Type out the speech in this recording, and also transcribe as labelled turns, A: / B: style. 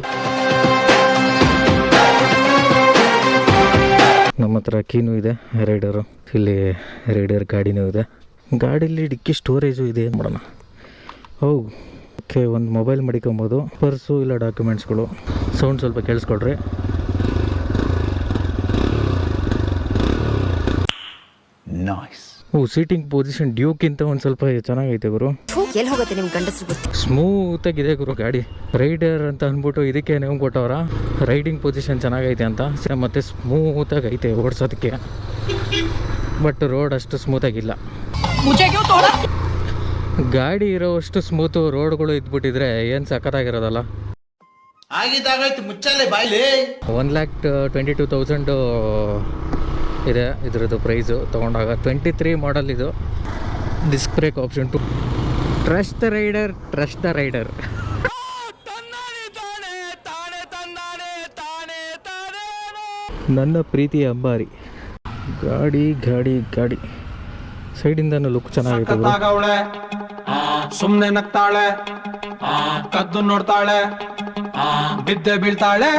A: ಮಾಡ್ಬೋದು. ನಮ್ಮ ಹತ್ರ ಕೀನೂ ಇದೆ, ರೈಡರು. ಇಲ್ಲಿ ರೈಡರ್ ಗಾಡಿನೂ ಇದೆ. ಗಾಡೀಲಿ ಡಿಕ್ಕಿ ಸ್ಟೋರೇಜು ಇದೆ. ಏನು ಮಾಡೋಣ. ಓಕೆ, ಒಂದು ಮೊಬೈಲ್ ಮಡಿಕೊಬೋದು, ಪರ್ಸು ಇಲ್ಲ ಡಾಕ್ಯುಮೆಂಟ್ಸ್ಗಳು. ಸೌಂಡ್ ಸ್ವಲ್ಪ ಕೇಳಿಸ್ಕೊಡ್ರಿ. ಸೀಟಿಂಗ್ ಪೊಸಿಷನ್ ಡ್ಯೂಕ್ಕಿಂತ ಒಂದು ಸ್ವಲ್ಪ ಚೆನ್ನಾಗೈತೆ ಗುರು.
B: ಎಲ್ಲಿ ಹೋಗುತ್ತೆ ನಿಮ್ಮ ಗಂಡಸರು?
A: ಸ್ಮೂತ್ ಆಗಿದೆ ಗುರು ಗಾಡಿ. ರೈಡರ್ ಅಂತ ಅಂದ್ಬಿಟ್ಟು ಇದಕ್ಕೆ ನೀವು ಕೊಟ್ಟವ್ರ. ರೈಡಿಂಗ್ ಪೊಸಿಷನ್ ಚೆನ್ನಾಗೈತೆ ಅಂತ, ಮತ್ತೆ ಸ್ಮೂತಾಗಿ ಐತೆ ಓಡಿಸೋದಕ್ಕೆ. ಬಟ್ ರೋಡ್ ಅಷ್ಟು ಸ್ಮೂತಾಗಿಲ್ಲ. ಗಾಡಿ ಇರೋವಷ್ಟು ಸ್ಮೂತು ರೋಡ್ಗಳು ಇದ್ಬಿಟ್ಟಿದ್ರೆ ಏನು ಸಖತ್ತಾಗಿರೋದಲ್ಲ. $1,22,000 ಇದೆ ಇದ್ರದ್ದು ಪ್ರೈಸು ತೊಗೊಂಡಾಗ. 23 ಮಾಡಲ್ ಇದು. Disc brake option 2. Trust the rider, trust the rider. ನನ್ನ ಪ್ರೀತಿಯ ಅಂಬಾರಿ. ಗಾಡಿ ಗಾಡಿ ಗಾಡಿ ಸೈಡಿಂದನೂ ಲುಕ್ ಚೆನ್ನಾಗೈತೆ.
C: ಸುಮ್ನೆ ನಗ್ತಾಳೆ, ಕದ್ದು ನೋಡ್ತಾಳೆ, ಬಿದ್ದೆ ಬೀಳ್ತಾಳೆ.